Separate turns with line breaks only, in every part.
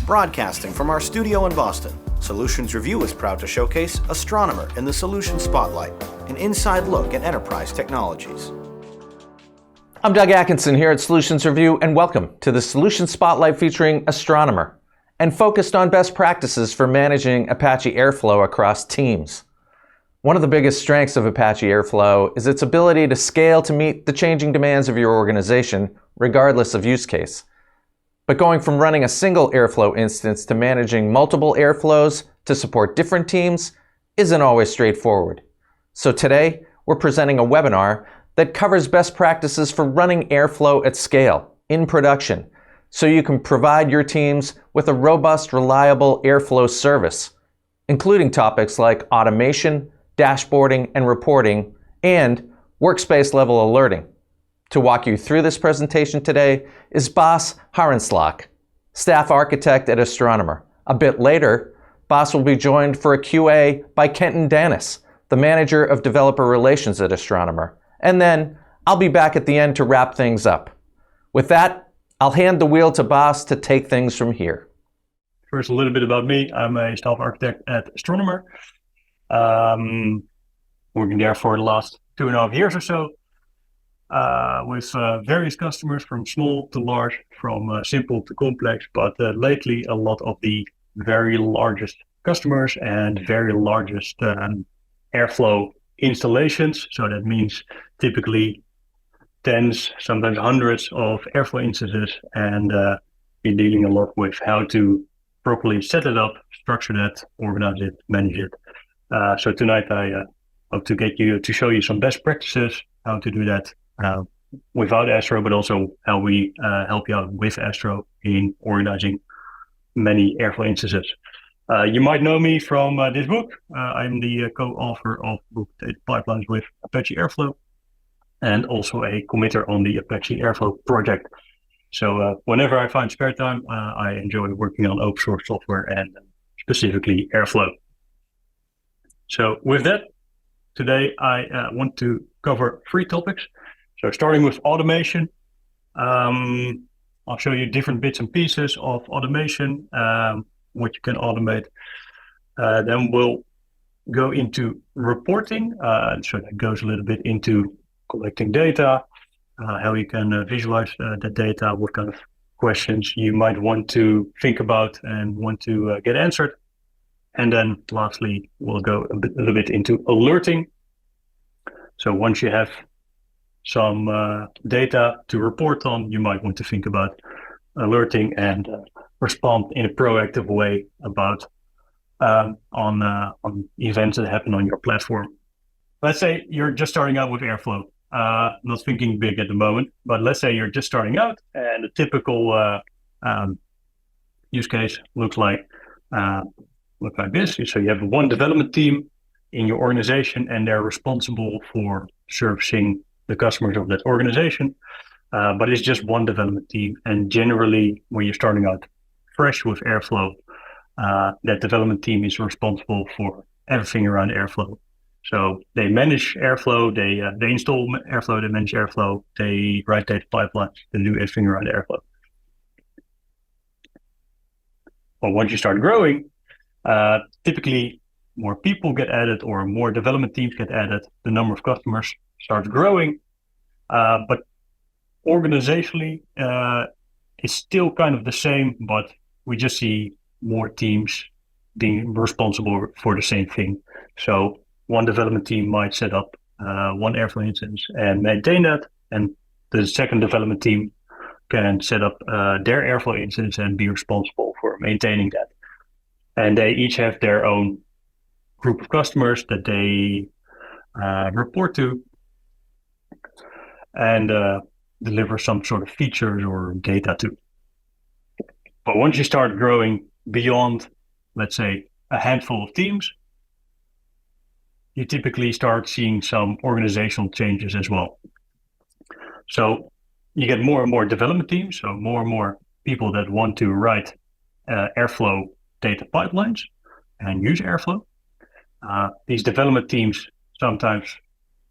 Broadcasting from our studio in Boston, Solutions Review is proud to showcase Astronomer in the Solution Spotlight, an inside look at enterprise technologies.
I'm Doug Atkinson here at Solutions Review, and welcome to the Solution Spotlight featuring Astronomer, and focused on best practices for managing Apache Airflow across teams. One of the biggest strengths of Apache Airflow is its ability to scale to meet the changing demands of your organization, regardless of use case. But going from running a single Airflow instance to managing multiple Airflows to support different teams isn't always straightforward. So today, we're presenting a webinar that covers best practices for running Airflow at scale, in production, so you can provide your teams with a robust, reliable Airflow service, including topics like automation, dashboarding and reporting, and workspace-level alerting. To walk you through this presentation today is Bas Harenslak, Staff Architect at Astronomer. A bit later, Bas will be joined for a QA by Kenton Danis, the Manager of Developer Relations at Astronomer. And then I'll be back at the end to wrap things up. With that, I'll hand the wheel to Bas to take things from here.
First, a little bit about me. I'm a Staff Architect at Astronomer. Working there for the last 2.5 years or so. With various customers from small to large, from simple to complex, but lately a lot of the very largest customers and very largest Airflow installations. So that means typically tens, sometimes hundreds of Airflow instances, and we're dealing a lot with how to properly set it up, structure that, organize it, manage it. So tonight I hope to show you some best practices, how to do that without Astro, but also how we help you out with Astro in organizing many Airflow instances. You might know me from this book. I'm the co-author of the book Data Pipelines with Apache Airflow, and also a committer on the Apache Airflow project. So whenever I find spare time, I enjoy working on open source software and specifically Airflow. So with that, today I want to cover 3 topics. So starting with automation, I'll show you different bits and pieces of automation, what you can automate. Then we'll go into reporting. So that goes a little bit into collecting data, how you can visualize the data, what kind of questions you might want to think about and want to get answered. And then lastly, we'll go a little bit into alerting. So once you have some data to report on, you might want to think about alerting and respond in a proactive way about on events that happen on your platform. Let's say you're just starting out with Airflow, not thinking big at the moment, but let's say you're just starting out and a typical use case looks like this. So you have one development team in your organization, and they're responsible for servicing the customers of that organization. But it's just one development team. And generally, when you're starting out fresh with Airflow, that development team is responsible for everything around Airflow. So they manage Airflow, they install Airflow, they manage Airflow, they write data pipelines, they do everything around Airflow. But once you start growing, typically more people get added or more development teams get added, the number of customers starts growing, but organizationally it's still kind of the same, but we just see more teams being responsible for the same thing. So one development team might set up one Airflow instance and maintain that, and the second development team can set up their Airflow instance and be responsible for maintaining that. And they each have their own group of customers that they report to and deliver some sort of features or data to. But once you start growing beyond, let's say, a handful of teams, you typically start seeing some organizational changes as well. So you get more and more development teams, so more and more people that want to write Airflow data pipelines and use Airflow. These development teams sometimes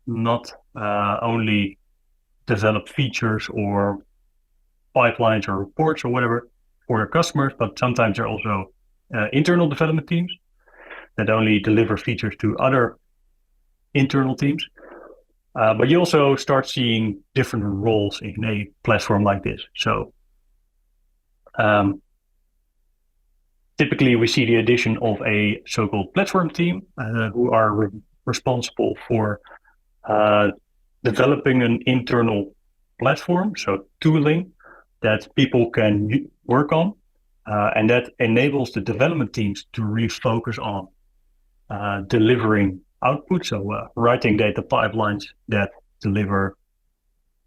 not only develop features or pipelines or reports or whatever, for your customers, but sometimes there are also internal development teams that only deliver features to other internal teams. But you also start seeing different roles in a platform like this. So typically we see the addition of a so-called platform team who are responsible for developing an internal platform, so tooling that people can work on, and that enables the development teams to refocus on delivering output, so writing data pipelines that deliver,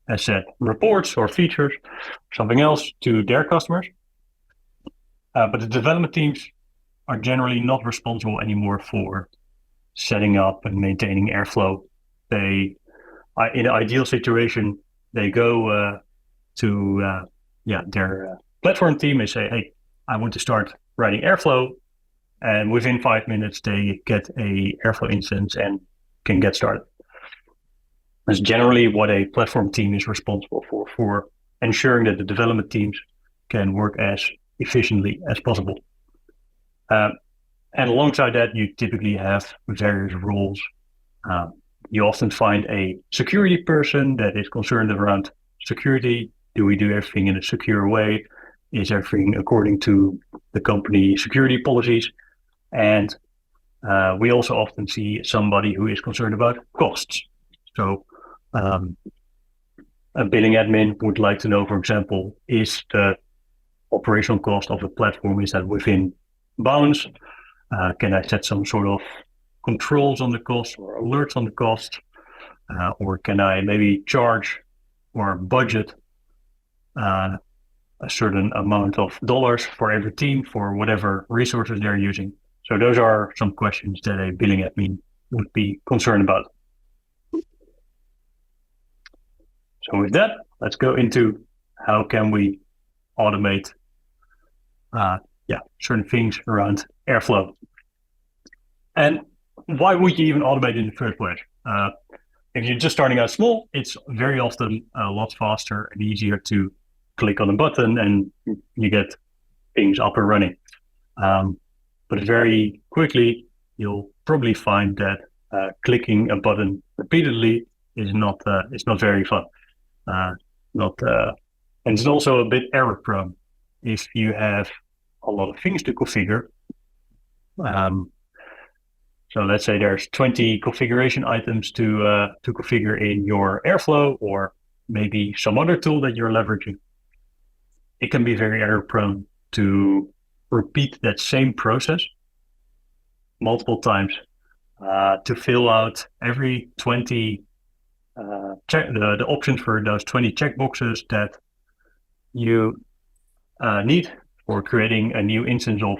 as said, reports or features, something else to their customers. But the development teams are generally not responsible anymore for setting up and maintaining Airflow. They, in an ideal situation, they go to their platform team and say, hey, I want to start writing Airflow. And within 5 minutes, they get a Airflow instance and can get started. That's generally what a platform team is responsible for ensuring that the development teams can work as efficiently as possible. And alongside that, you typically have various roles. You often find a security person that is concerned around security. Do we do everything in a secure way? Is everything according to the company security policies? And we also often see somebody who is concerned about costs. So a billing admin would like to know, for example, is the operational cost of a platform, is that within bounds? Can I set some sort of controls on the cost or alerts on the cost? Or can I maybe charge or budget a certain amount of dollars for every team for whatever resources they're using? So those are some questions that a billing admin would be concerned about. So with that, let's go into how can we automate certain things around Airflow. And why would you even automate in the first place? If you're just starting out small, it's very often a lot faster and easier to click on a button and you get things up and running. But very quickly, you'll probably find that clicking a button repeatedly is not very fun. And it's also a bit error prone if you have a lot of things to configure. So let's say there's 20 configuration items to configure in your Airflow or maybe some other tool that you're leveraging. It can be very error prone to repeat that same process multiple times to fill out every 20 the options for those 20 checkboxes that you need for creating a new instance of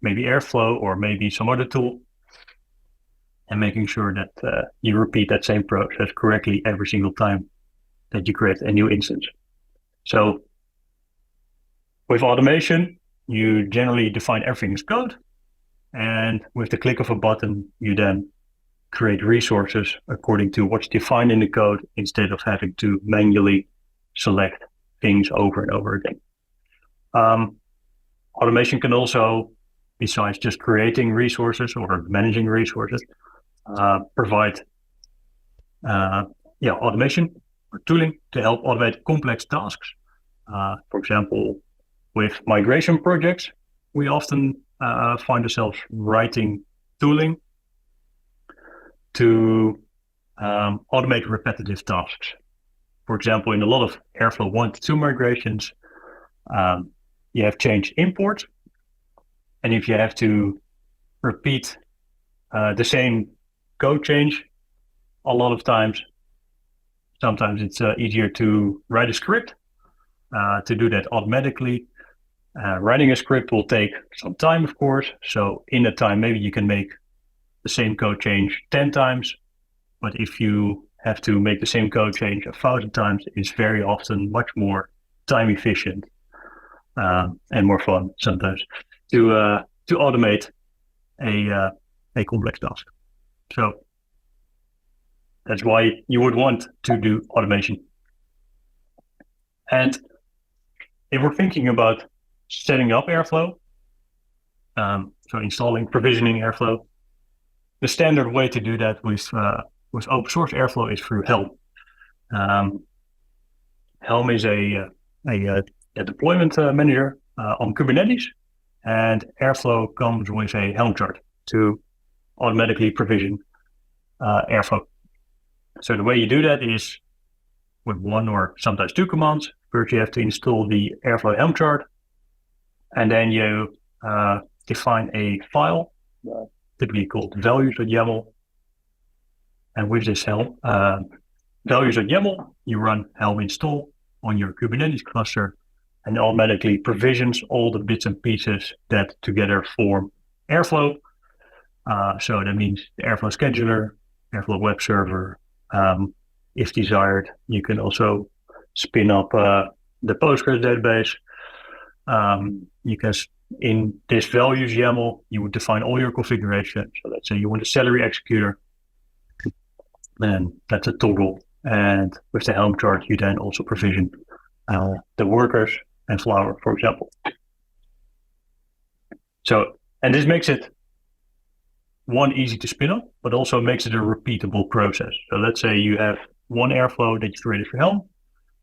maybe Airflow or maybe some other tool, and making sure that you repeat that same process correctly every single time that you create a new instance. So with automation, you generally define everything as code, and with the click of a button, you then create resources according to what's defined in the code instead of having to manually select things over and over again. Automation can also, besides just creating resources or managing resources, provide automation or tooling to help automate complex tasks. For example, with migration projects, we often find ourselves writing tooling to automate repetitive tasks. For example, in a lot of Airflow 1 to 2 migrations, you have change import. And if you have to repeat the same code change a lot of times, sometimes it's easier to write a script to do that automatically. Writing a script will take some time, of course. So in that time, maybe you can make the same code change 10 times. But if you have to make the same code change 1,000 times, it's very often much more time efficient and more fun sometimes to automate a complex task. So that's why you would want to do automation. And if we're thinking about setting up Airflow, so installing, provisioning Airflow. The standard way to do that with open source Airflow is through Helm. Helm is a deployment manager on Kubernetes, and Airflow comes with a Helm chart to automatically provision Airflow. So the way you do that is with one or sometimes two commands. First, you have to install the Airflow Helm chart, and then you define a file, typically called values.yaml. And with this Helm values.yaml, you run Helm install on your Kubernetes cluster, and automatically provisions all the bits and pieces that together form Airflow. So that means the Airflow scheduler, Airflow web server. If desired, you can also spin up the Postgres database. You can, in this values YAML, you would define all your configuration. So let's say you want a salary executor, then that's a toggle. And with the Helm chart, you then also provision the workers and Flower, for example. So, and this makes it one, easy to spin up, but also makes it a repeatable process. So let's say you have one Airflow that you created for Helm,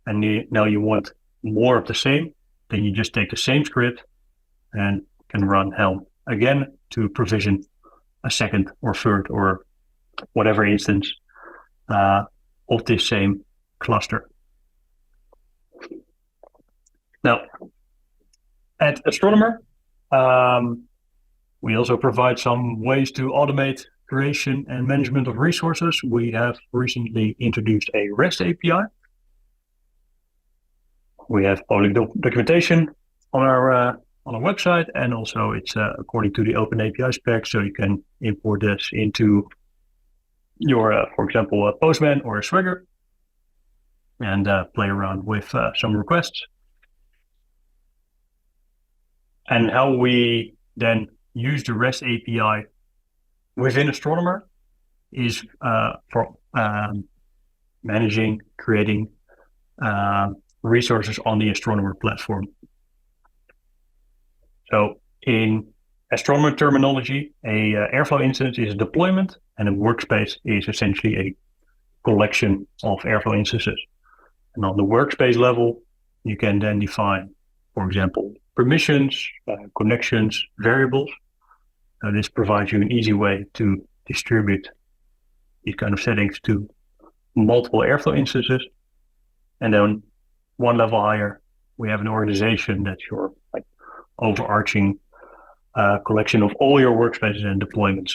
and now you want more of the same, then you just take the same script and can run Helm again to provision a second or third or whatever instance of this same cluster. Now, at Astronomer, we also provide some ways to automate creation and management of resources. We have recently introduced a REST API. We have public documentation on our website, and also it's according to the Open API spec, so you can import this into your, for example, a Postman or a Swagger, and play around with some requests. And how we then use the REST API within Astronomer is for managing, creating resources on the Astronomer platform. So in Astronomer terminology, a Airflow instance is a deployment, and a workspace is essentially a collection of Airflow instances. And on the workspace level, you can then define, for example, permissions, connections, variables. This provides you an easy way to distribute these kind of settings to multiple Airflow instances. And then one level higher, we have an organization that's your overarching collection of all your workspaces and deployments.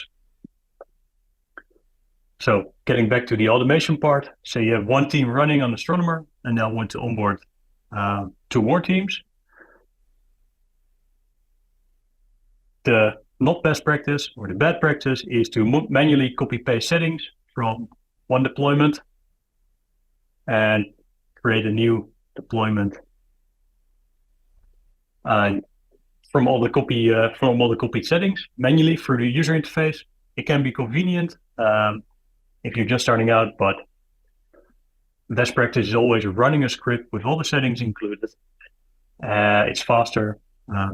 So getting back to the automation part, say you have one team running on Astronomer and now want to onboard 2 more teams. The not best practice or the bad practice is to manually copy paste settings from one deployment and create a new deployment from all the copied settings manually through the user interface. It can be convenient if you're just starting out, but best practice is always running a script with all the settings included. It's faster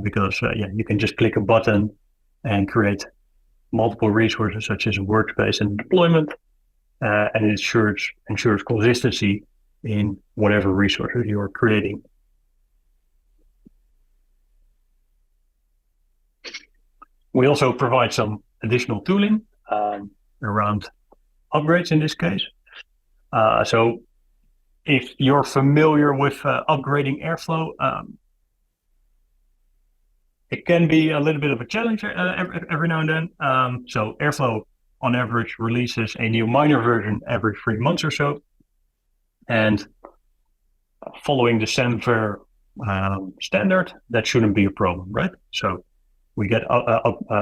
because you can just click a button and create multiple resources such as a workspace and deployment, and it ensures consistency in whatever resources you're creating. We also provide some additional tooling around upgrades in this case. So if you're familiar with upgrading Airflow, it can be a little bit of a challenge every now and then. So Airflow, on average, releases a new minor version every 3 months or so. And following the Semver standard, that shouldn't be a problem, right? So we get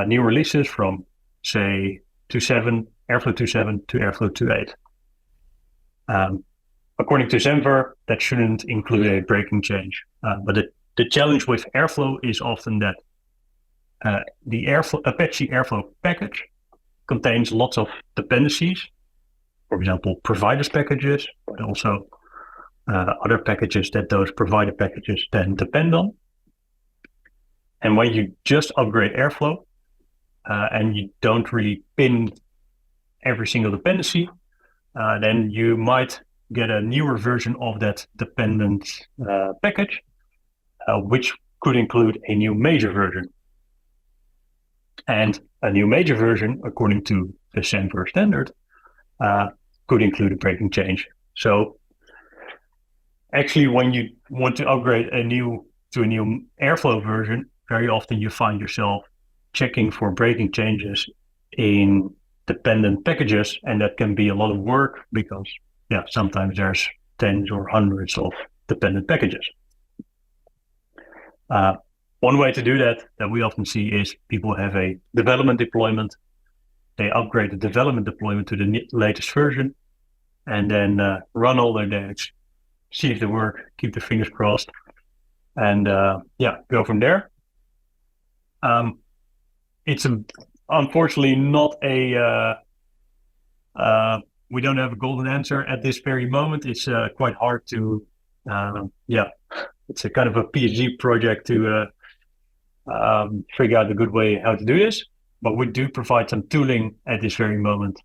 new releases from, say, 2.7, Airflow 2.7 to Airflow 2.8. According to Semver, that shouldn't include a breaking change. But the challenge with Airflow is often that the Apache Airflow package contains lots of dependencies, for example, providers packages, but also other packages that those provider packages then depend on. And when you just upgrade Airflow and you don't really pin every single dependency, then you might get a newer version of that dependent package, which could include a new major version. And a new major version, according to the Senver standard, could include a breaking change. So actually, when you want to upgrade to a new Airflow version, very often you find yourself checking for breaking changes in dependent packages, and that can be a lot of work because sometimes there's tens or hundreds of dependent packages. One way to do that we often see is people have a development deployment. They upgrade the development deployment to the latest version, and then run all their decks, see if they work, keep their fingers crossed, and go from there. It's unfortunately not a we don't have a golden answer at this very moment. It's quite hard to it's a kind of a PhD project to figure out a good way how to do this, but we do provide some tooling at this very moment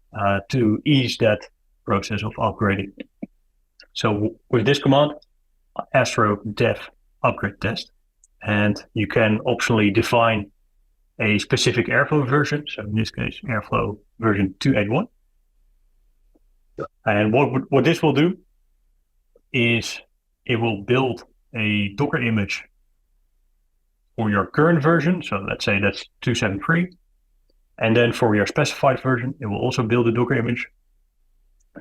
to ease that process of upgrading. So with this command, Astro dev upgrade test, and you can optionally define a specific Airflow version. So in this case, Airflow version 2.8.1. And what this will do is it will build a Docker image for your current version. So let's say that's 2.7.3. And then for your specified version, it will also build a Docker image.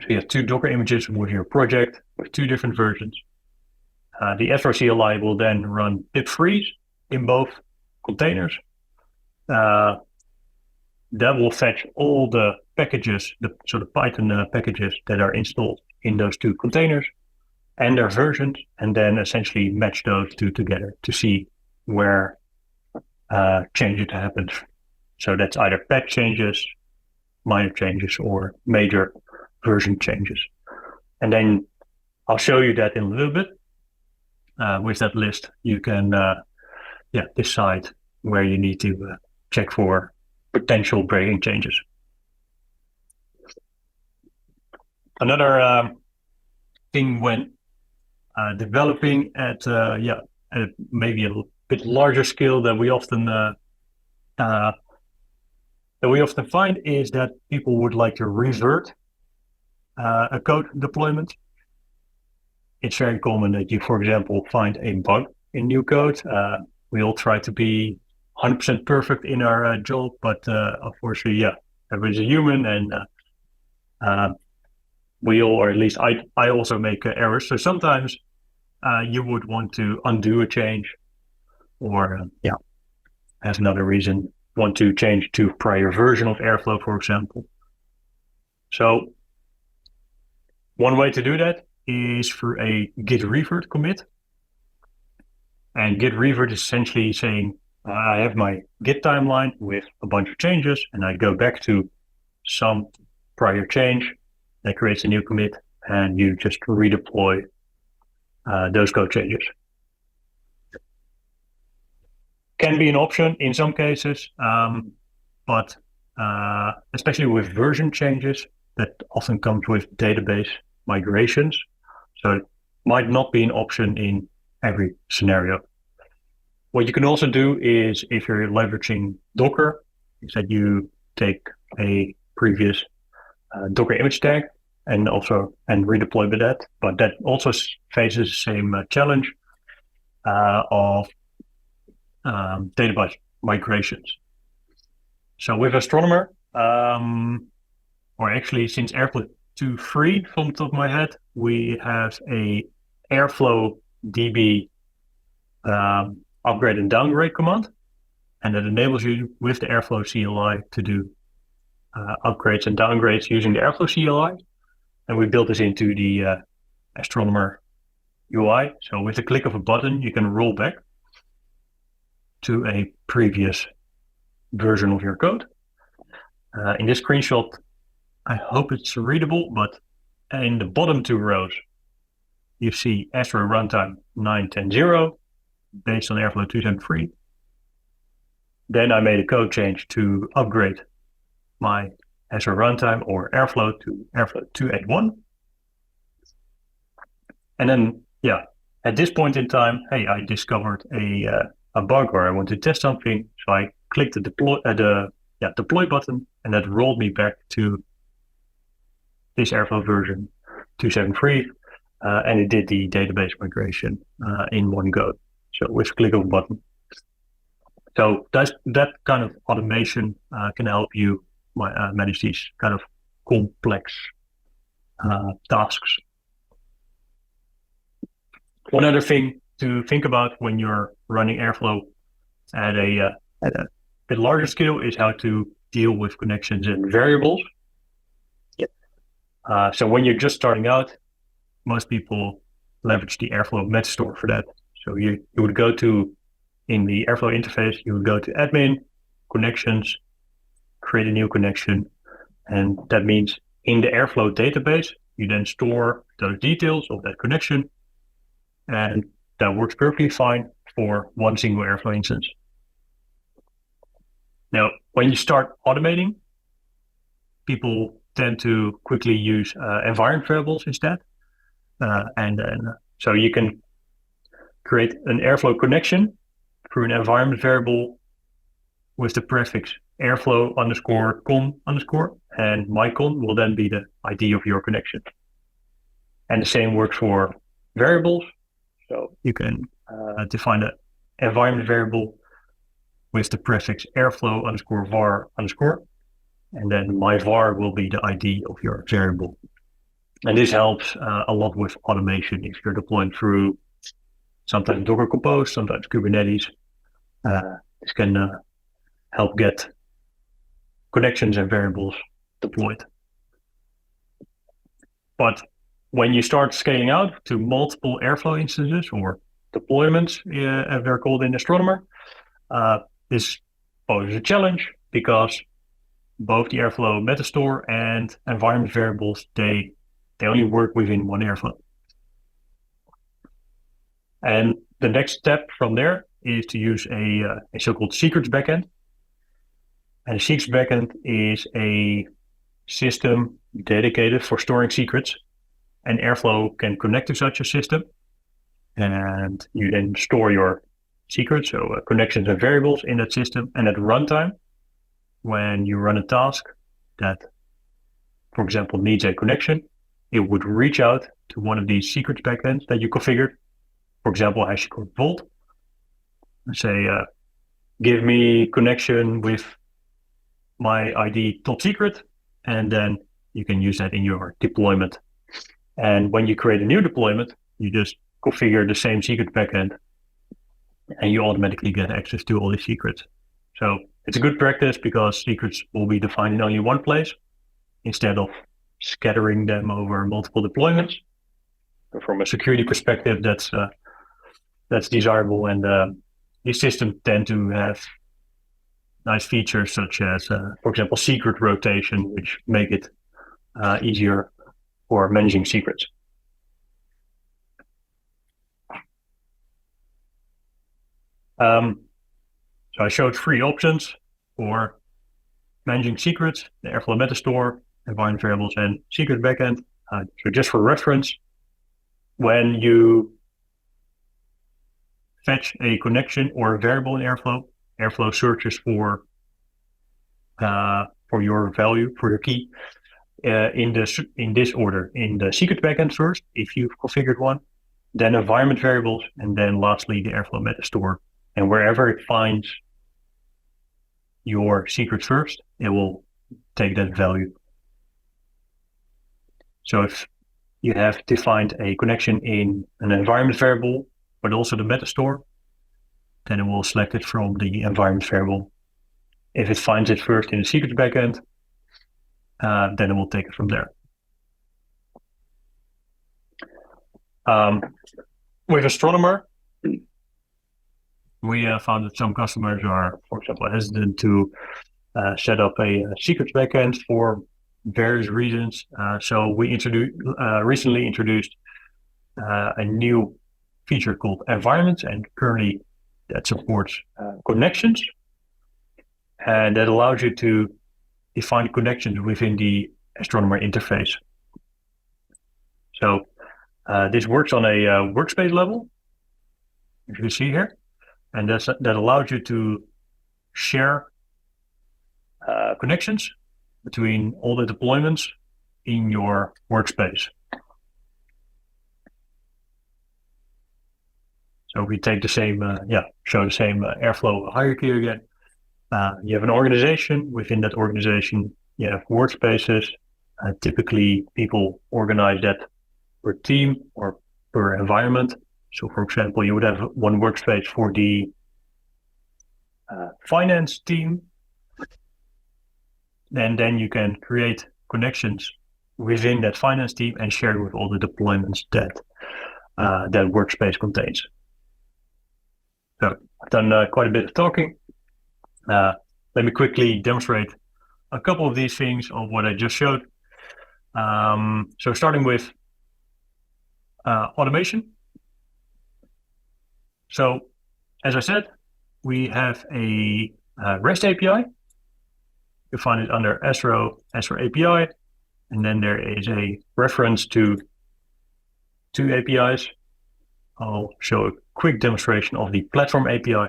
So you have two Docker images with your project with two different versions. The Astro CLI will then run pip freeze in both containers. That will fetch all the packages, the Python packages that are installed in those two containers and their versions, and then essentially match those two together to see where changes happened. So that's either patch changes, minor changes, or major version changes. And then I'll show you that in a little bit. With that list, you can decide where you need to check for potential breaking changes. Another thing when developing at maybe a bit larger scale that we often find is that people would like to revert a code deployment. It's very common that you, for example, find a bug in new code. We all try to be 100% perfect in our job, but unfortunately, everybody's a human, and we all, or at least I also make errors. So sometimes you would want to undo a change, or as another reason, want to change to a prior version of Airflow, for example. So one way to do that is through a git revert commit. And git revert is essentially saying, I have my Git timeline with a bunch of changes, and I go back to some prior change that creates a new commit, and you just redeploy those code changes. Can be an option in some cases, but especially with version changes, that often comes with database migrations. So it might not be an option in every scenario. What you can also do is, if you're leveraging Docker, is that you take a previous Docker image tag and redeploy with that. But that also faces the same challenge of database migrations. So with Astronomer, or actually since Airflow 2.3 from the top of my head, we have a Airflow DB upgrade and downgrade command, and that enables you with the Airflow CLI to do upgrades and downgrades using the Airflow CLI. And we built this into the Astronomer UI. So with the click of a button, you can roll back to a previous version of your code. In this screenshot, I hope it's readable, but in the bottom two rows, you see Astro runtime 9.10.0 based on Airflow 2.7.3. Then I made a code change to upgrade my Astro runtime or Airflow to Airflow 2.8.1. And then, at this point in time, I discovered a bug, or I want to test something. So I clicked the deploy button, and that rolled me back to this Airflow version 2.7.3, and it did the database migration in one go. So with a click of a button. So that kind of automation can help you manage these kind of complex tasks. One other thing to think about when you're running Airflow at a bit larger scale is how to deal with connections and variables. So when you're just starting out, most people leverage the Airflow metastore for that. So you would go to, in the Airflow interface, you would go to admin, connections, create a new connection. And that means in the Airflow database, you then store those details of that connection. And that works perfectly fine for one single Airflow instance. Now, when you start automating, people tend to quickly use environment variables instead. So you can create an Airflow connection through an environment variable with the prefix Airflow _con_, and mycon will then be the ID of your connection. And the same works for variables. So you can define an environment variable with the prefix Airflow _var_, and then my var will be the ID of your variable. And this helps a lot with automation if you're deploying through sometimes Docker Compose, sometimes Kubernetes. This can help get connections and variables deployed. But when you start scaling out to multiple Airflow instances or deployments, as they're called in Astronomer, this poses a challenge because both the Airflow metastore and environment variables, they only work within one Airflow. And the next step from there is to use a so-called secrets backend. And a secrets backend is a system dedicated for storing secrets. And Airflow can connect to such a system. And you then store your secrets, so connections and variables in that system. And at runtime, when you run a task that, for example, needs a connection, it would reach out to one of these secrets backends that you configured. For example, HashiCorp Vault. And say, give me connection with my ID top secret, and then you can use that in your deployment. And when you create a new deployment, you just configure the same secret backend, and you automatically get access to all these secrets. So it's a good practice because secrets will be defined in only one place instead of scattering them over multiple deployments. But from a security perspective, that's desirable, and these systems tend to have nice features such as, for example, secret rotation, which make it easier for managing secrets. So I showed three options for managing secrets: the Airflow metastore, environment variables, and secret backend. So just for reference, when you fetch a connection or a variable in Airflow, Airflow searches for your value, for your key, in this order: in the secret backend first, if you've configured one, then environment variables, and then lastly the Airflow metastore. And wherever it finds your secret first, it will take that value. So if you have defined a connection in an environment variable, but also the metastore, then it will select it from the environment variable. If it finds it first in the secret backend, then it will take it from there. With Astronomer, we found that some customers are, for example, hesitant to set up a secrets backend for various reasons. So we recently introduced a new feature called environments, and currently that supports connections. and that allows you to define connections within the Astronomer interface. So this works on a workspace level, as you see here, and that allows you to share connections between all the deployments in your workspace. So if we take the same, show the same Airflow hierarchy again. You have an organization. Within that organization, you have workspaces. Typically, people organize that per team or per environment. So, for example, you would have one workspace for the finance team. And then you can create connections within that finance team and share it with all the deployments that that workspace contains. So I've done quite a bit of talking. Let me quickly demonstrate a couple of these things of what I just showed. So starting with automation. So as I said, we have a REST API. You find it under Astro API, and then there is a reference to two APIs. I'll show a quick demonstration of the platform API,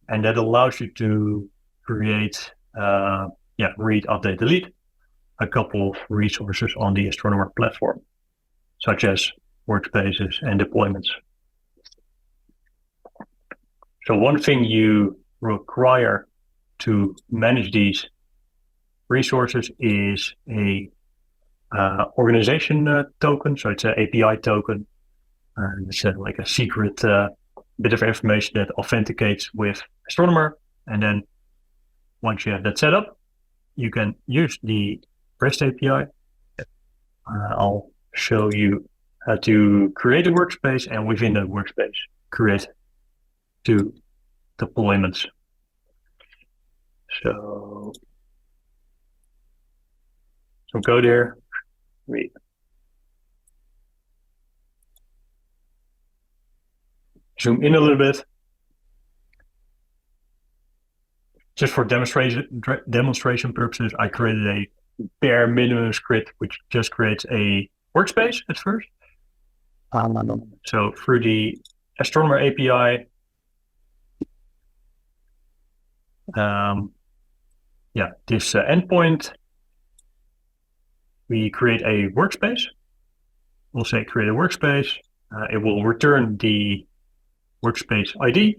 and that allows you to create, read, update, delete a couple of resources on the Astronomer platform, such as workspaces and deployments. So one thing you require to manage these resources is a organization token. So it's an API token. It's like a secret bit of information that authenticates with Astronomer. And then once you have that set up, you can use the REST API. I'll show you how to create a workspace, and within that workspace, create two deployments. So go there, read. Zoom in a little bit. Just for demonstration purposes, I created a bare minimum script, which just creates a workspace at first. So through the Astronomer API, this endpoint, we create a workspace. We'll say create a workspace. It will return the workspace ID.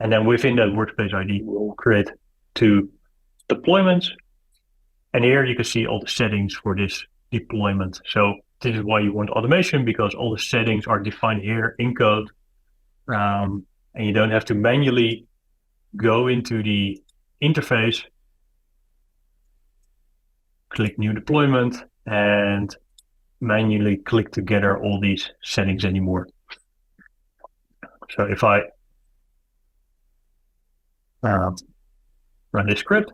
And then within that workspace ID, we'll create two deployments. And here you can see all the settings for this deployment. So this is why you want automation, because all the settings are defined here in code. And you don't have to manually go into the interface, click new deployment, and manually click together all these settings anymore. So if I run this script,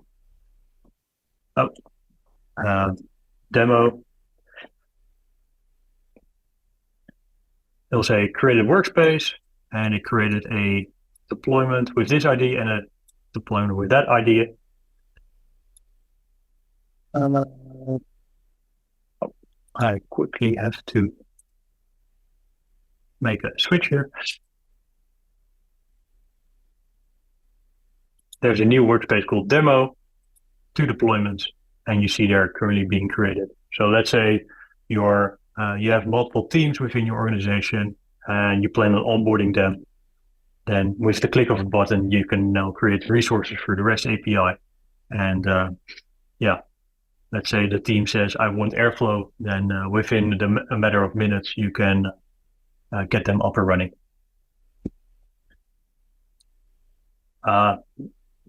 demo, it'll say create a workspace, and it created a deployment with this ID and a deployment with that ID. I quickly have to make a switch here. There's a new workspace called demo, two deployments, and you see they're currently being created. So let's say you have multiple teams within your organization and you plan on onboarding them. Then with the click of a button, you can now create resources for the REST API. And let's say the team says, I want Airflow, then within a matter of minutes, you can get them up and running.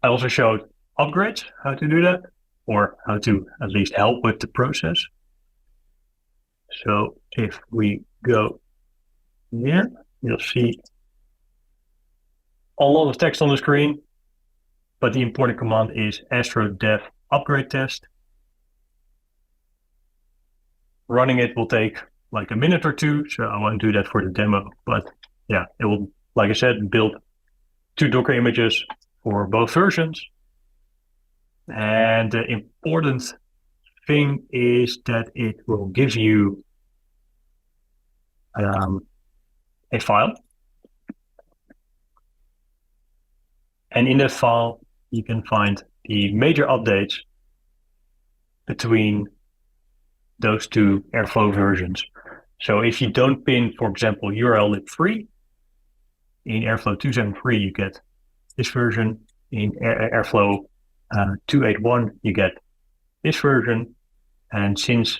I also showed upgrades, how to do that, or how to at least help with the process. So if we go here, you'll see a lot of text on the screen, but the important command is Astro dev upgrade test. Running it will take like a minute or two, so I won't do that for the demo, but yeah, it will, like I said, build two Docker images for both versions. And the important thing is that it will give you a file. And in that file, you can find the major updates between those two Airflow versions. So if you don't pin, for example, URL lib 3, in Airflow 273, you get this version. In Airflow 281, you get this version. And since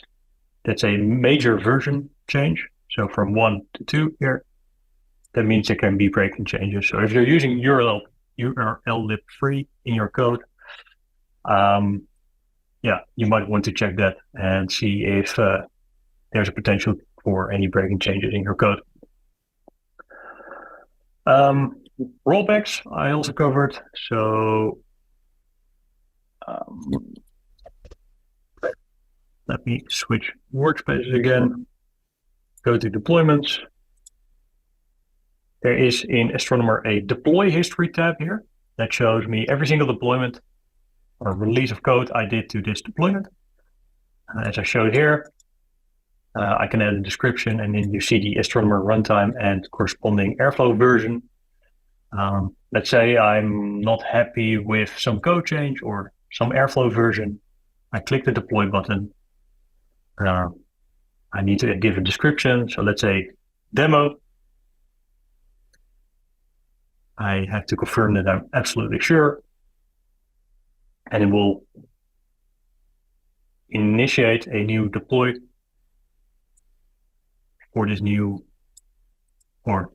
that's a major version change, so from 1 to 2 here, that means there can be breaking changes. So if you're using URL lib 3 in your code, you might want to check that and see if there's a potential for any breaking changes in your code. Rollbacks I also covered. So let me switch workspaces again. Go to deployments. There is in Astronomer a deploy history tab here that shows me every single deployment or release of code I did to this deployment. As I showed here, I can add a description, and then you see the Astronomer runtime and corresponding Airflow version. Let's say I'm not happy with some code change or some Airflow version. I click the deploy button. I need to give a description. So let's say demo. I have to confirm that I'm absolutely sure. And it will initiate a new deploy for this new or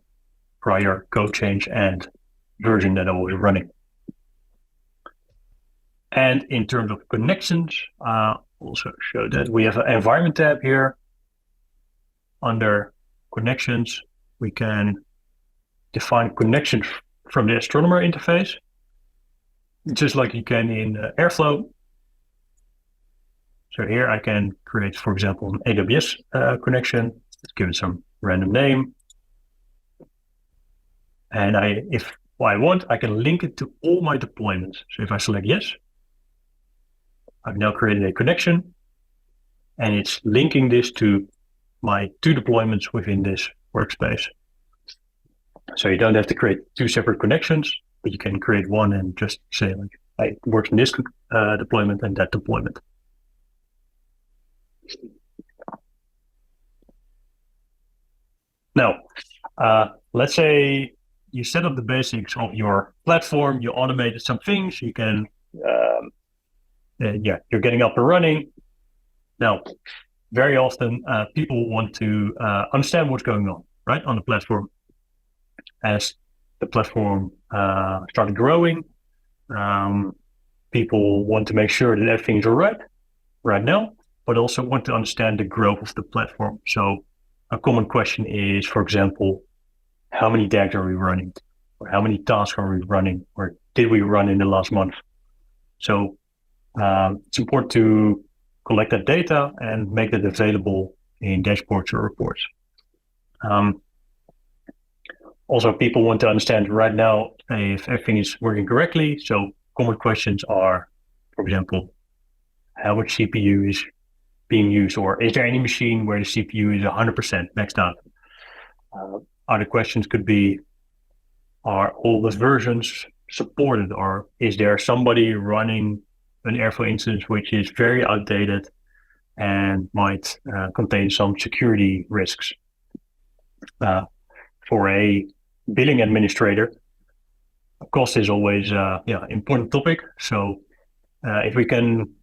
prior code change and version that I was running. And in terms of connections, also show that we have an environment tab here. Under connections, we can define connections from the Astronomer interface, just like you can in Airflow. So here I can create, for example, an AWS connection. Let's give it some random name. And if I want, I can link it to all my deployments. So if I select yes, I've now created a connection, and it's linking this to my 2 deployments within this workspace. So you don't have to create 2 separate connections, but you can create one and just say, like, I work in this deployment and that deployment. Now, let's say you set up the basics of your platform, you automated some things, you can, you're getting up and running. Now, very often people want to understand what's going on, right, on the platform. As the platform started growing, people want to make sure that everything's all right now, but also want to understand the growth of the platform. So a common question is, for example, how many DAGs are we running? Or how many tasks are we running? Or did we run in the last month? So it's important to collect that data and make that available in dashboards or reports. Also, people want to understand right now if everything is working correctly. So common questions are, for example, how much CPU is being used, or is there any machine where the CPU is 100% maxed out? Other questions could be, are all the versions supported, or is there somebody running an Airflow instance which is very outdated and might contain some security risks? For a billing administrator, cost is always important topic. So if we can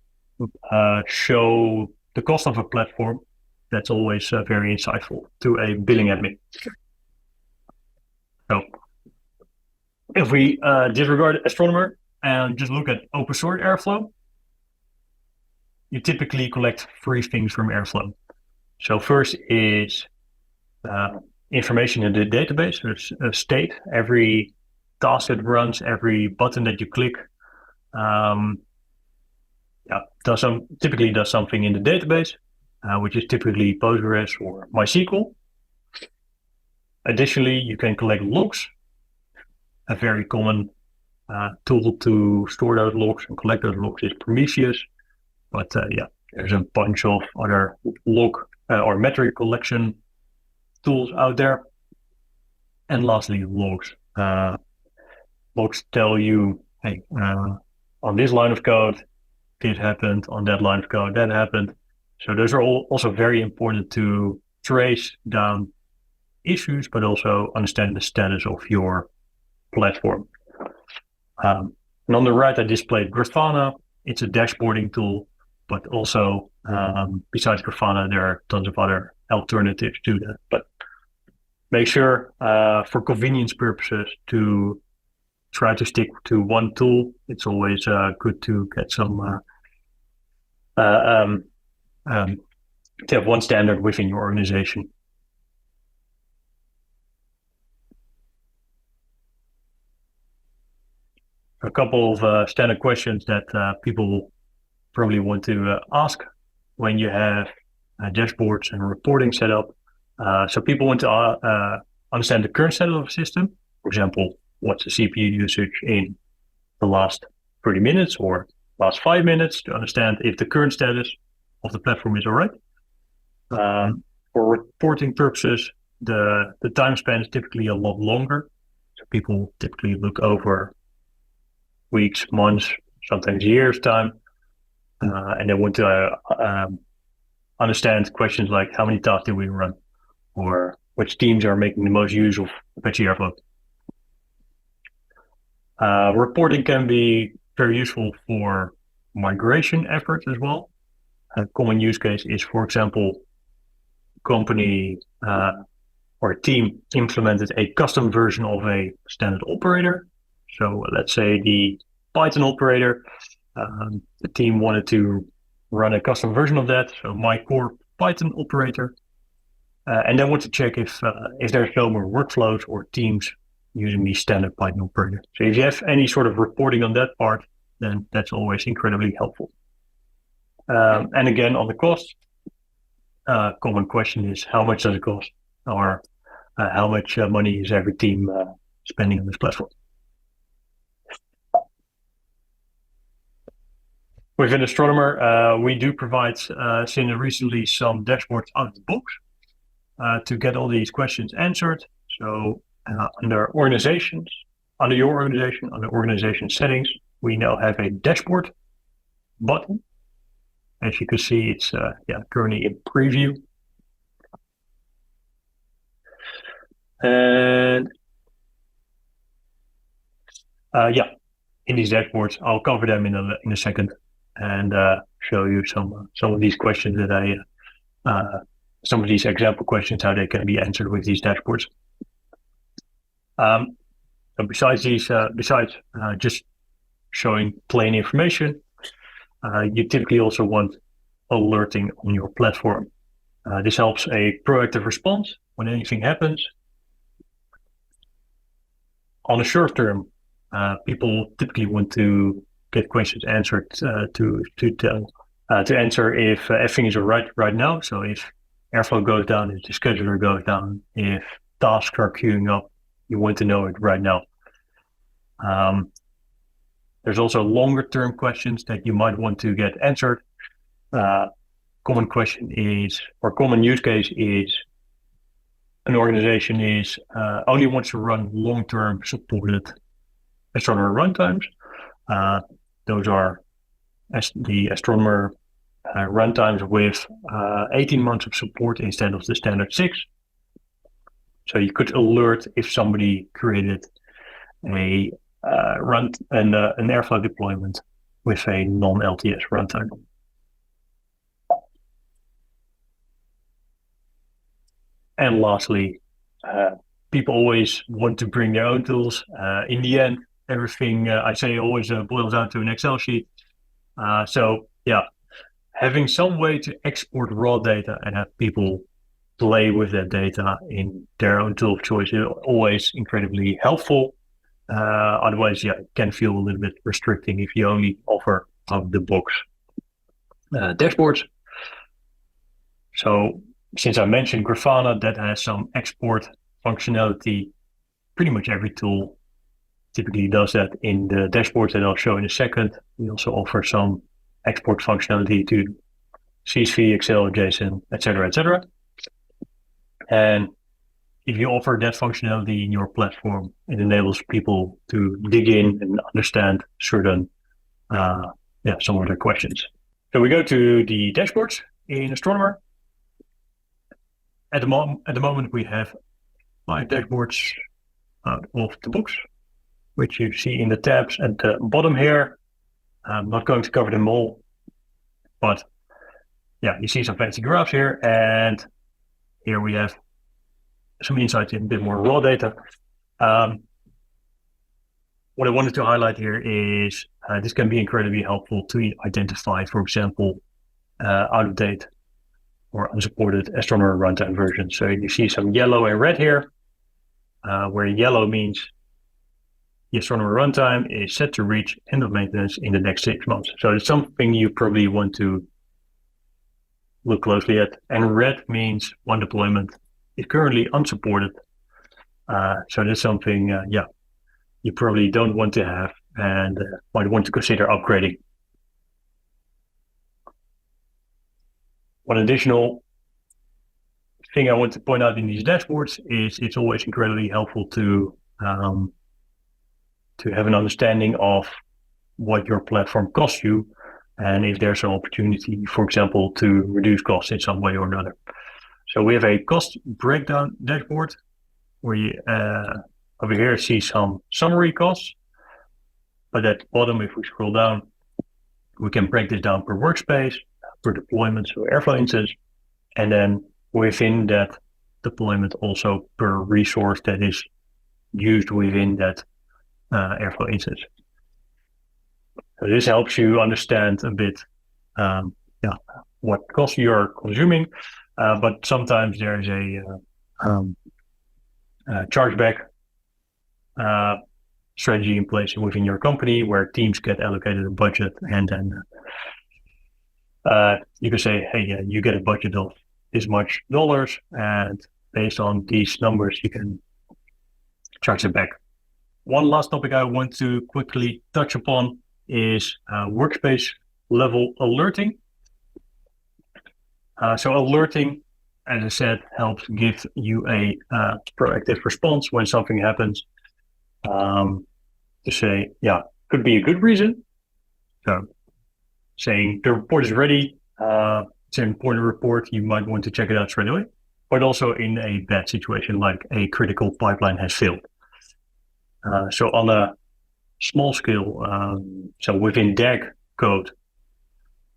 show the cost of a platform, that's always very insightful to a billing admin. So if we disregard Astronomer and just look at open source Airflow, you typically collect 3 things from Airflow. So first is information in the database, there's a state, every task that runs, every button that you click, typically does something in the database, which is typically Postgres or MySQL. Additionally, you can collect logs. A very common tool to store those logs and collect those logs is Prometheus. But there's a bunch of other log or metric collection tools out there. And lastly, logs. Logs tell you, hey, on this line of code, this happened. On that line of code, that happened. So those are all also very important to trace down issues, but also understand the status of your platform. And on the right, I displayed Grafana. It's a dashboarding tool, but also besides Grafana, there are tons of other alternatives to that. But make sure for convenience purposes to try to stick to one tool. It's always good to get some to have one standard within your organization. A couple of standard questions that people probably want to ask when you have dashboards and reporting set up. So people want to understand the current status of the system. For example, what's the CPU usage in the last 30 minutes or last 5 minutes to understand if the current status of the platform is all right. For reporting purposes, the time span is typically a lot longer. So people typically look over weeks, months, sometimes years time, and they want to understand questions like how many tasks did we run, or which teams are making the most use of Apache Airflow. Reporting can be very useful for migration efforts as well. A common use case is, for example, company or a team implemented a custom version of a standard operator. So let's say the Python operator, the team wanted to run a custom version of that. So my core Python operator, and then want to check if there's no more workflows or teams using the standard Python operator. So if you have any sort of reporting on that part, then that's always incredibly helpful. And again, on the cost, common question is how much does it cost, or how much money is every team spending on this platform? Within Astronomer, we do provide, since recently, some dashboards out of the box to get all these questions answered. So under organizations, under your organization, under organization settings, we now have a dashboard button. As you can see, it's currently in preview. And in these dashboards, I'll cover them in a second and show you some of these questions that some of these example questions, how they can be answered with these dashboards. So besides just showing plain information, you typically also want alerting on your platform. This helps a proactive response when anything happens. On the short term, people typically want to get questions answered to answer if everything is all right now. So if Airflow goes down, if the scheduler goes down, if tasks are queuing up, you want to know it right now. There's also longer term questions that you might want to get answered. Common question is, or common use case is, an organization is only wants to run long-term supported Astronomer runtimes. Those are the Astronomer runtimes with 18 months of support instead of the standard 6. So you could alert if somebody created an Airflow deployment with a non-LTS runtime. And lastly, people always want to bring their own tools. In the end, everything I say always boils down to an Excel sheet. So having some way to export raw data and have people play with that data in their own tool of choice is always incredibly helpful. Otherwise, it can feel a little bit restricting if you only offer out-of-the-box dashboards. So since I mentioned Grafana, that has some export functionality. Pretty much every tool typically does that in the dashboards that I'll show in a second. We also offer some export functionality to CSV, Excel, JSON, etc., etc. And if you offer that functionality in your platform, it enables people to dig in and understand certain, some of their questions. So we go to the dashboards in Astronomer. At the moment, we have 5 dashboards out of the box, which you see in the tabs at the bottom here. I'm not going to cover them all, but yeah, you see some fancy graphs here, and here we have some insights in a bit more raw data. What I wanted to highlight here is this can be incredibly helpful to identify, for example, out-of-date or unsupported Astronomer runtime versions. So you see some yellow and red here, where yellow means the Astronomer runtime is set to reach end of maintenance in the next 6 months. So it's something you probably want to look closely at. And red means one deployment is currently unsupported. So that's something, you probably don't want to have and might want to consider upgrading. One additional thing I want to point out in these dashboards is it's always incredibly helpful to have an understanding of what your platform costs you and if there's an opportunity, for example, to reduce costs in some way or another. So we have a cost breakdown dashboard where you over here see some summary costs, but at the bottom, if we scroll down, we can break this down per workspace, per deployment, so Airflow instance, and then within that deployment also per resource that is used within that Airflow instance. So this helps you understand a bit what costs you're consuming, but sometimes there is a chargeback strategy in place within your company where teams get allocated a budget, and then you can say, hey, you get a budget of this much dollars, and based on these numbers, you can charge it back. One last topic I want to quickly touch upon is workspace-level alerting. So alerting, as I said, helps give you a proactive response when something happens. To say, could be a good reason. So saying the report is ready, it's an important report, you might want to check it out straight away, but also in a bad situation like a critical pipeline has failed. So on a small scale, so within DAG code,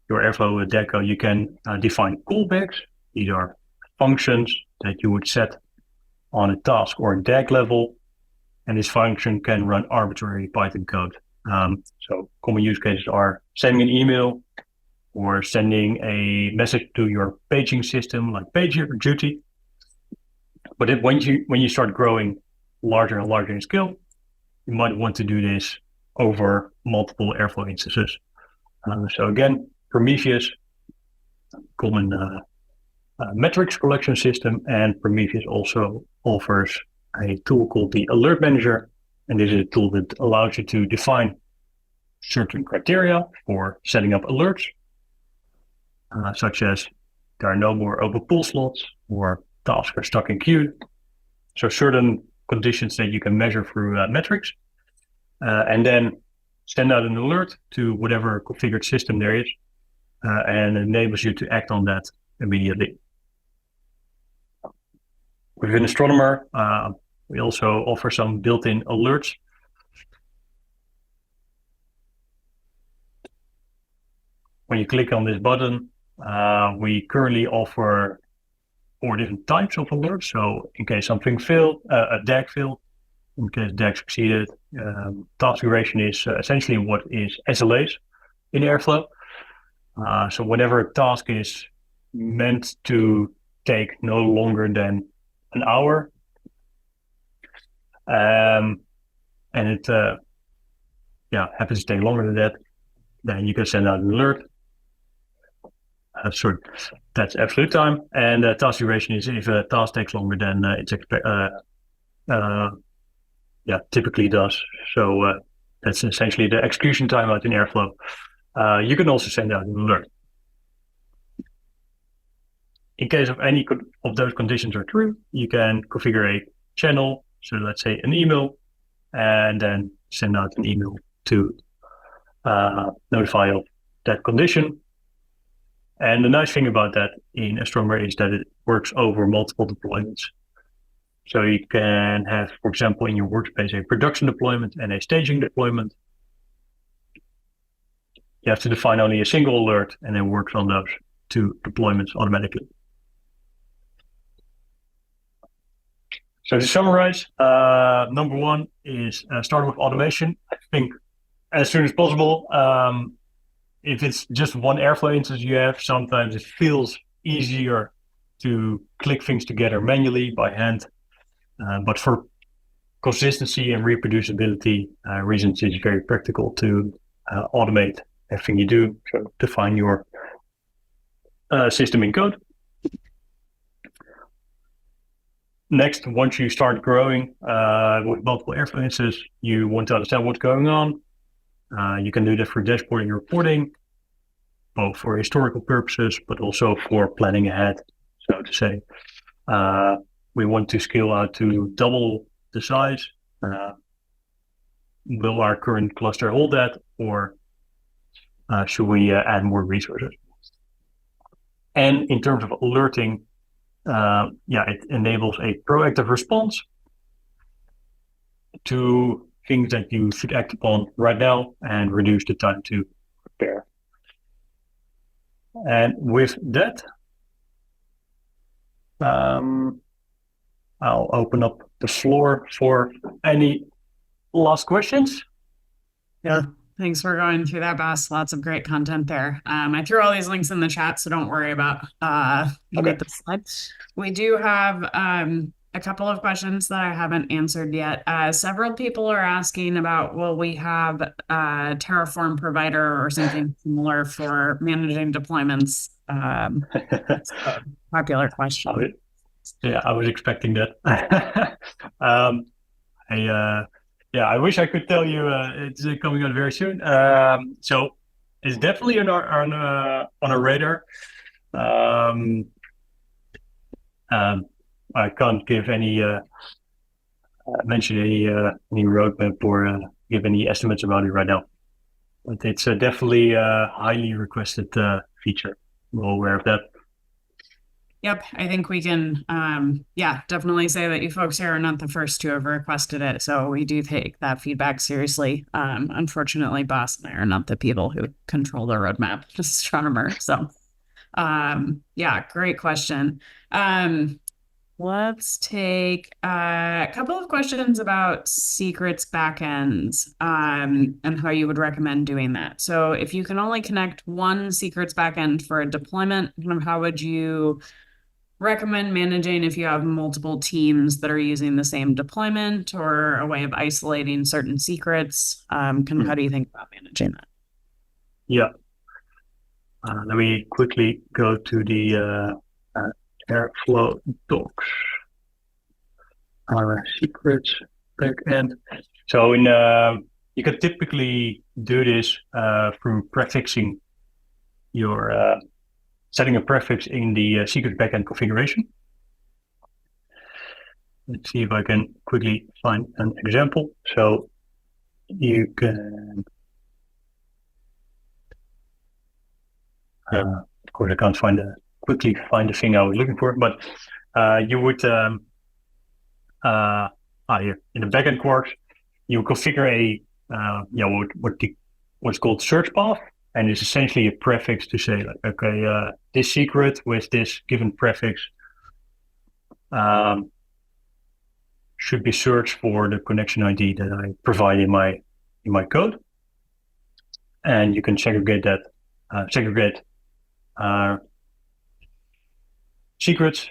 your Airflow DAG code, you can define callbacks. These are functions that you would set on a task or a DAG level, and this function can run arbitrary Python code. So common use cases are sending an email or sending a message to your paging system like PagerDuty. But when you start growing larger and larger in scale, you might want to do this over multiple Airflow instances. So again, Prometheus, common metrics collection system, and Prometheus also offers a tool called the Alert Manager, and this is a tool that allows you to define certain criteria for setting up alerts, such as there are no more open pull slots or tasks are stuck in queue. So certain conditions that you can measure through metrics, and then send out an alert to whatever configured system there is, and enables you to act on that immediately. Within Astronomer, we also offer some built-in alerts. When you click on this button, we currently offer 4 different types of alerts. So in case something failed, a DAG failed, in case DAG succeeded, task duration is essentially what is SLAs in Airflow. So whenever a task is meant to take no longer than an hour, and it happens to take longer than that, then you can send out an alert. That's absolute time, and task duration is if a task takes longer than it's typically does. So that's essentially the execution timeout in Airflow. You can also send out an alert. In case of any of those conditions are true, you can configure a channel. So let's say an email, and then send out an email to notify of that condition. And the nice thing about that in Astronomer is that it works over multiple deployments. So you can have, for example, in your workspace, a production deployment and a staging deployment. You have to define only a single alert and then works on those two deployments automatically. So to summarize, number one is start with automation. I think as soon as possible. If it's just one Airflow instance you have, sometimes it feels easier to click things together manually by hand. But for consistency and reproducibility reasons, it's very practical to automate everything you do. So define your system in code. Next, once you start growing with multiple Airflow instances, you want to understand what's going on. You can do that for dashboarding and reporting, both for historical purposes, but also for planning ahead, so to say. We want to scale out to double the size. Will our current cluster hold that, or should we add more resources? And in terms of alerting, it enables a proactive response to things that you should act upon right now and reduce the time to prepare. And with that, I'll open up the floor for any last questions.
Yeah. Thanks for going through that, Bas. Lots of great content there. I threw all these links in the chat, so don't worry about the slides. We do have a couple of questions that I haven't answered yet. Several people are asking about, will we have a Terraform provider or something similar for managing deployments? That's a popular question.
I was expecting that. I wish I could tell you it's coming out very soon. So it's definitely on our radar. I can't give any mention any roadmap or give any estimates about it right now. But it's definitely a highly requested feature. We're aware of that.
Yep, I think we can, definitely say that you folks here are not the first to have requested it. So we do take that feedback seriously. Unfortunately, Bas and I are not the people who control the roadmap, just Astronomer. So, great question. Let's take a couple of questions about secrets backends and how you would recommend doing that. So if you can only connect one secrets backend for a deployment, kind of how would you recommend managing if you have multiple teams that are using the same deployment, or a way of isolating certain secrets? How do you think about managing that?
Yeah. Let me quickly go to the Airflow docs. Our secrets backend. So you can typically do this through prefixing your setting a prefix in the secret backend configuration. Let's see if I can quickly find an example. So you can, of course, I can't quickly find the thing I was looking for, but you would, here in the backend quarks, you configure what's called search path. And it's essentially a prefix to say, like, okay, this secret with this given prefix should be searched for the connection ID that I provide in my code. And you can segregate secrets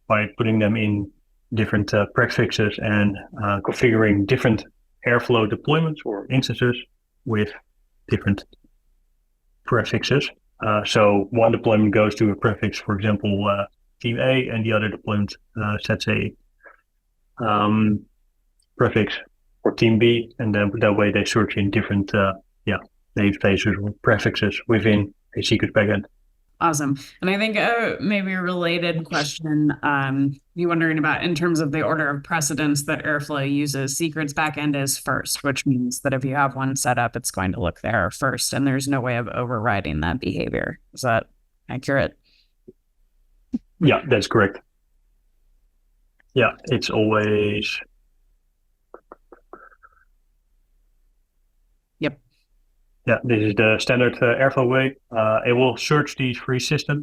by putting them in different prefixes and configuring different Airflow deployments or instances with different prefixes. So one deployment goes to a prefix, for example, team A, and the other deployment sets a prefix for team B, and then that way they search in different namespaces or prefixes within a secret backend.
Awesome. And I think maybe a related question, you wondering about in terms of the order of precedence that Airflow uses, secrets backend is first, which means that if you have one set up, it's going to look there first, and there's no way of overriding that behavior. Is that accurate?
Yeah, that's correct. Yeah, it's always...
Yep.
Yeah, this is the standard Airflow way. It will search these three systems,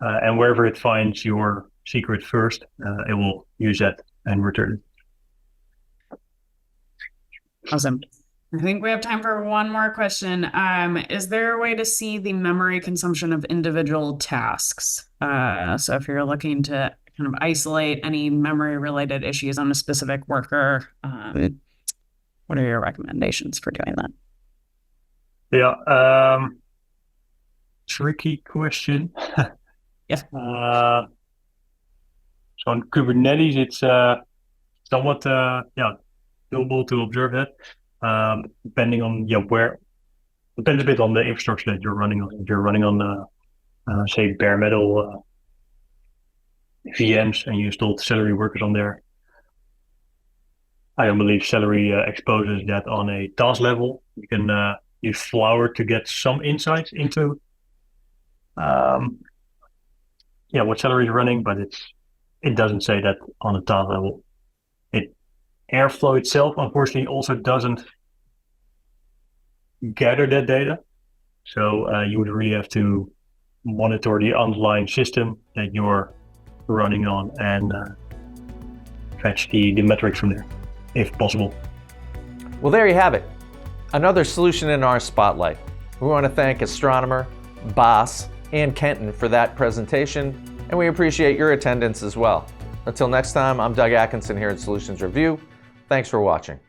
and wherever it finds your secret first, it will use that and return it.
Awesome. I think we have time for one more question. Is there a way to see the memory consumption of individual tasks? So if you're looking to kind of isolate any memory-related issues on a specific worker, what are your recommendations for doing that?
Yeah, tricky question.
Yeah.
So on Kubernetes, it's somewhat doable to observe that. Depending on depends a bit on the infrastructure that you're running on. If you're running on say bare metal VMs and you installed Celery workers on there, I don't believe Celery exposes that on a task level. You can use Flower to get some insights into what Celery is running, but it doesn't say that on a task level. Airflow itself, unfortunately, also doesn't gather that data. So you would really have to monitor the underlying system that you're running on and fetch the metrics from there, if possible.
Well, there you have it. Another solution in our spotlight. We want to thank Astronomer, Bas, and Kenton for that presentation, and we appreciate your attendance as well. Until next time, I'm Doug Atkinson here at Solutions Review. Thanks for watching.